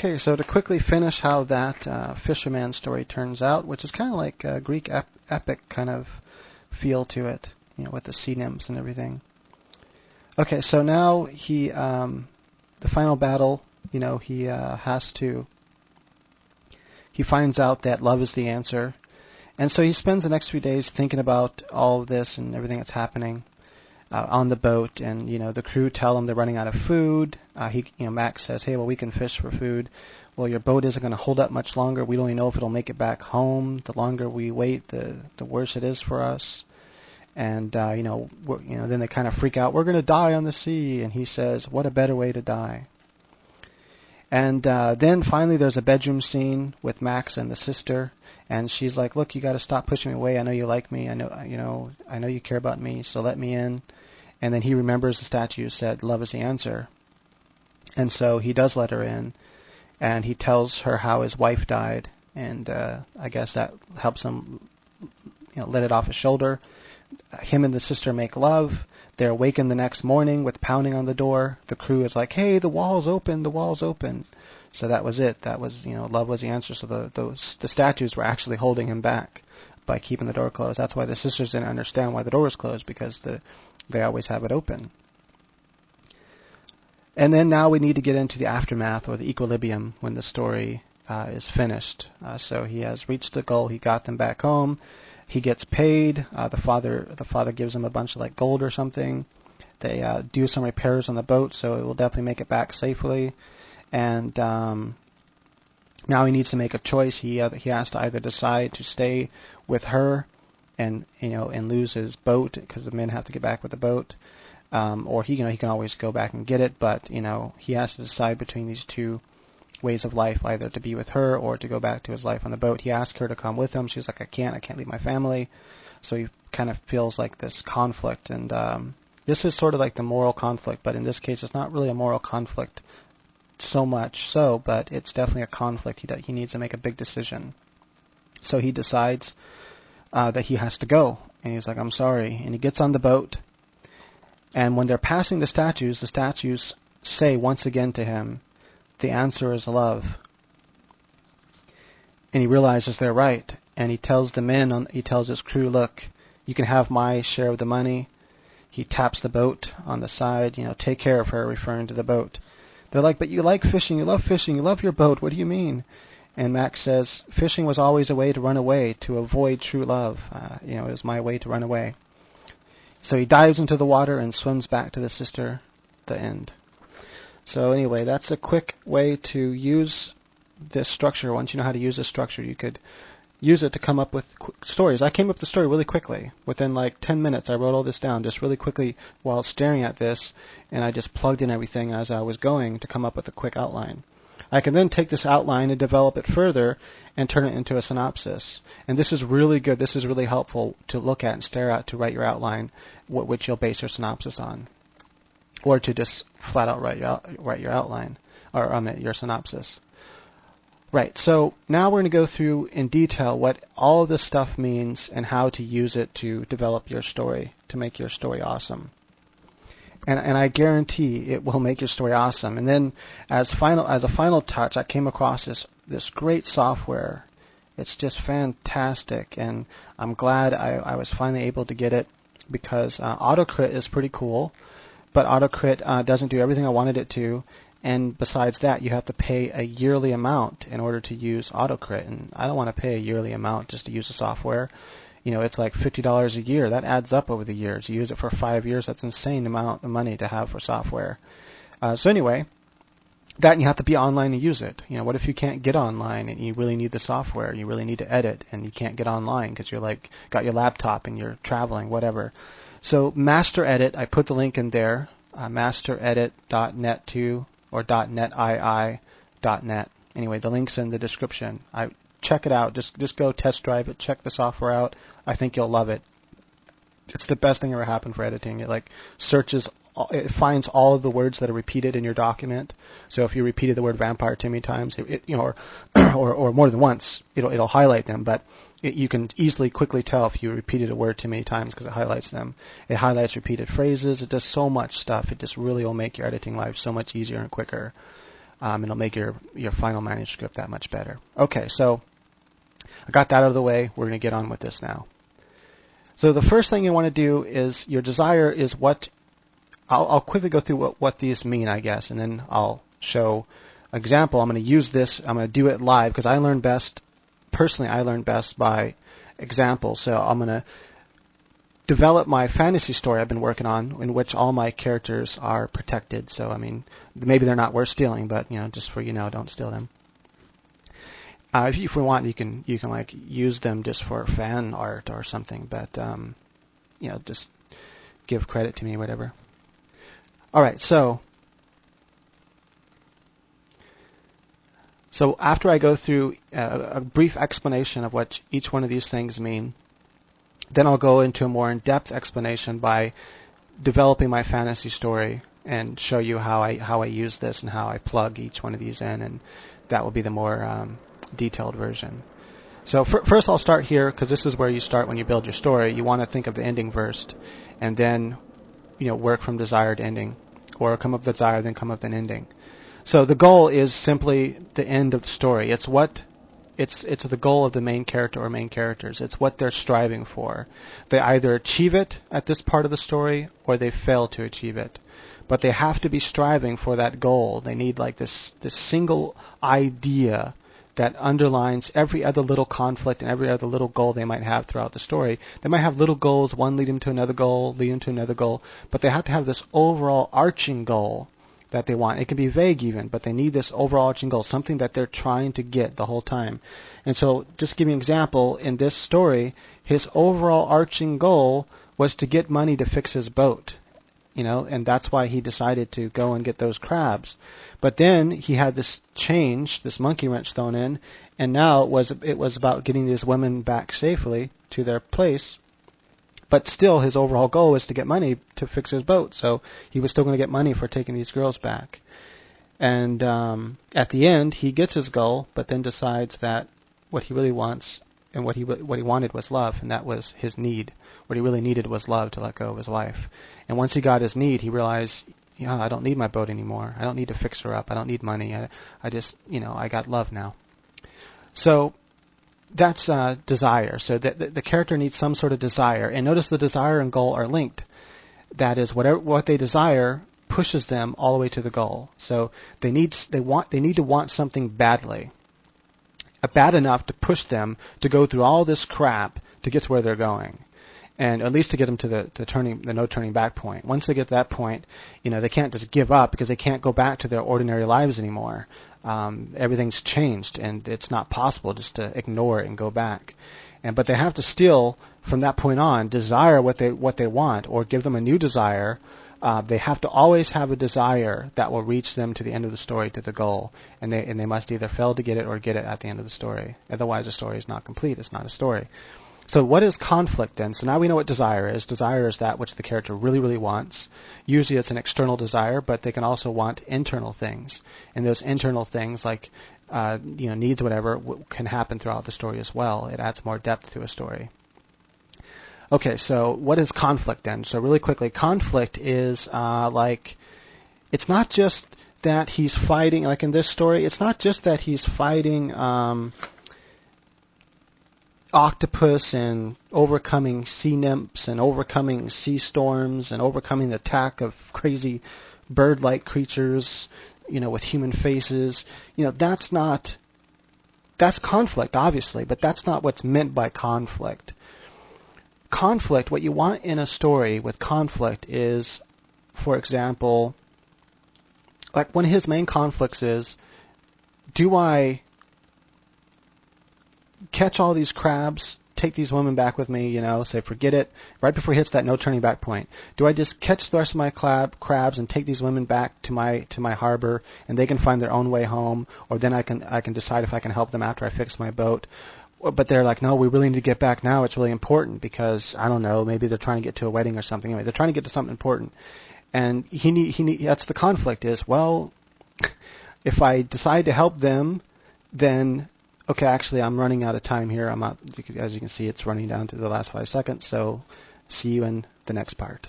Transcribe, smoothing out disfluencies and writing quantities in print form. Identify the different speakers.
Speaker 1: Okay, so to quickly finish how that fisherman story turns out, which is kind of like a Greek epic kind of feel to it, with the sea nymphs and everything. Okay, so now the final battle, he he finds out that love is the answer, and so he spends the next few days thinking about all of this and everything that's happening on the boat, and the crew tell him they're running out of food. Max says, "Hey, well, we can fish for food." Well, your boat isn't going to hold up much longer. We don't even know if it'll make it back home. The longer we wait, the worse it is for us. And then they kind of freak out. We're going to die on the sea. And he says, "What a better way to die." And then finally, there's a bedroom scene with Max and the sister, and she's like, "Look, you got to stop pushing me away. I know you like me. I know you care about me. So let me in." And then he remembers the statue said, "Love is the answer." And so he does let her in, and he tells her how his wife died, and I guess that helps him, let it off his shoulder. Him and the sister make love. They're awakened the next morning with pounding on the door. The crew is like, "Hey, the wall's open, the wall's open." So that was it. That was, love was the answer. So the statues were actually holding him back by keeping the door closed. That's why the sisters didn't understand why the door was closed, because they always have it open. And then now we need to get into the aftermath, or the equilibrium, when the story is finished. So he has reached the goal. He got them back home. He gets paid. The father gives him a bunch of gold or something. They do some repairs on the boat, so it will definitely make it back safely. And now he needs to make a choice. He has to either decide to stay with her and lose his boat, because the men have to get back with the boat, or he can always go back and get it. But he has to decide between these two ways of life, either to be with her or to go back to his life on the boat. He asked her to come with him. She's like, I can't leave my family. So he kind of feels like this conflict, and this is sort of like the moral conflict, but in this case it's not really a moral conflict so much so, but it's definitely a conflict. He needs to make a big decision. So he decides that he has to go, and he's like, I'm sorry, and he gets on the boat, and when they're passing the statues say once again to him, the answer is love. And he realizes they're right, and he tells the men, he tells his crew, look, you can have my share of the money. He taps the boat on the side, take care of her, referring to the boat. They're like, but you like fishing, you love your boat, what do you mean? And Max says, fishing was always a way to run away, to avoid true love. It was my way to run away. So he dives into the water and swims back to the sister, the end. So anyway, that's a quick way to use this structure. Once you know how to use this structure, you could use it to come up with stories. I came up with the story really quickly. Within 10 minutes, I wrote all this down just really quickly while staring at this, and I just plugged in everything as I was going to come up with a quick outline. I can then take this outline and develop it further and turn it into a synopsis. And this is really good. This is really helpful to look at and stare at to write your outline, which you'll base your synopsis on. Or to just flat out write your outline, or your synopsis. Right, so now we're going to go through in detail what all of this stuff means and how to use it to develop your story, to make your story awesome. And I guarantee it will make your story awesome. And then as a final touch, I came across this great software. It's just fantastic, and I'm glad I was finally able to get it, because AutoCrit is pretty cool. But AutoCrit doesn't do everything I wanted it to, and besides that, you have to pay a yearly amount in order to use AutoCrit, and I don't want to pay a yearly amount just to use the software. It's like $50 a year. That adds up over the years. You use it for 5 years. That's an insane amount of money to have for software. So anyway, that, and you have to be online to use it. What if you can't get online and you really need the software? You really need to edit, and you can't get online because you're got your laptop and you're traveling, whatever. So Master Edit, I put the link in there, masteredit.net too, or .netii.net. Anyway, the link's in the description. Check it out. Just go test drive it. Check the software out. I think you'll love it. It's the best thing ever happened for editing. It it finds all of the words that are repeated in your document. So if you repeated the word vampire too many times, or more than once, it'll highlight them. But you can easily quickly tell if you repeated a word too many times because it highlights them. It highlights repeated phrases. It does so much stuff. It just really will make your editing life so much easier and quicker. It'll make your final manuscript that much better. Okay, so I got that out of the way. We're going to get on with this now. So the first thing you want to do is your desire is what. I'll quickly go through what these mean, I guess, and then I'll show an example. I'm going to use this. I'm going to do it live because I learn best. Personally, I learn best by example. So I'm going to develop my fantasy story I've been working on, in which all my characters are protected. So I mean, maybe they're not worth stealing, but just for don't steal them. If we want, you can like use them just for fan art or something, but just give credit to me, whatever. All right, so after I go through a brief explanation of what each one of these things mean, then I'll go into a more in-depth explanation by developing my fantasy story and show you how I use this and how I plug each one of these in, and that will be the more detailed version. So first I'll start here because this is where you start when you build your story. You want to think of the ending first, and then work from desire to ending, or come up with desire, then come up with an ending. So the goal is simply the end of the story. It's the goal of the main character or main characters. It's what they're striving for. They either achieve it at this part of the story or they fail to achieve it. But they have to be striving for that goal. They need like this single idea that underlines every other little conflict and every other little goal they might have throughout the story. They might have little goals, one leading to another goal, leading to another goal, but they have to have this overall arching goal that they want. It can be vague even, but they need this overarching goal, something that they're trying to get the whole time. And so, just to give you an example, in this story, his overall arching goal was to get money to fix his boat, and that's why he decided to go and get those crabs. But then he had this change, this monkey wrench thrown in, and now it was about getting these women back safely to their place. But still, his overall goal was to get money to fix his boat. So he was still going to get money for taking these girls back. And at the end, he gets his goal, but then decides that what he really wants and what he wanted was love, and that was his need. What he really needed was love to let go of his wife. And once he got his need, he realized, I don't need my boat anymore. I don't need to fix her up. I don't need money. I just, I got love now. So that's desire. So the character needs some sort of desire. And notice the desire and goal are linked. That is, what they desire pushes them all the way to the goal. So they need to want something badly, bad enough to push them to go through all this crap to get to where they're going, and at least to get them to the no turning back point. Once they get to that point, they can't just give up because they can't go back to their ordinary lives anymore. Everything's changed, and it's not possible just to ignore it and go back. But they have to still, from that point on, desire what they want, or give them a new desire. They have to always have a desire that will reach them to the end of the story, to the goal, and they must either fail to get it or get it at the end of the story. Otherwise, the story is not complete. It's not a story. So what is conflict then? So now we know what desire is. Desire is that which the character really, really wants. Usually it's an external desire, but they can also want internal things. And those internal things, like needs, whatever, can happen throughout the story as well. It adds more depth to a story. Okay, so what is conflict then? So really quickly, conflict is it's not just that he's fighting, like in this story, it's not just that he's fighting octopus and overcoming sea nymphs and overcoming sea storms and overcoming the attack of crazy bird-like creatures, with human faces. That's conflict, obviously, but that's not what's meant by conflict. Conflict, what you want in a story with conflict is, for example, like one of his main conflicts is, do I catch all these crabs, take these women back with me, say forget it, right before he hits that no turning back point? Do I just catch the rest of my crabs and take these women back to my harbor, and they can find their own way home, or then I can decide if I can help them after I fix my boat? But they're like, no, we really need to get back now. It's really important because, I don't know, maybe they're trying to get to a wedding or something. Anyway, they're trying to get to something important. And that's the conflict is, well, if I decide to help them, then, okay, actually, I'm running out of time here. As you can see, it's running down to the last 5 seconds. So see you in the next part.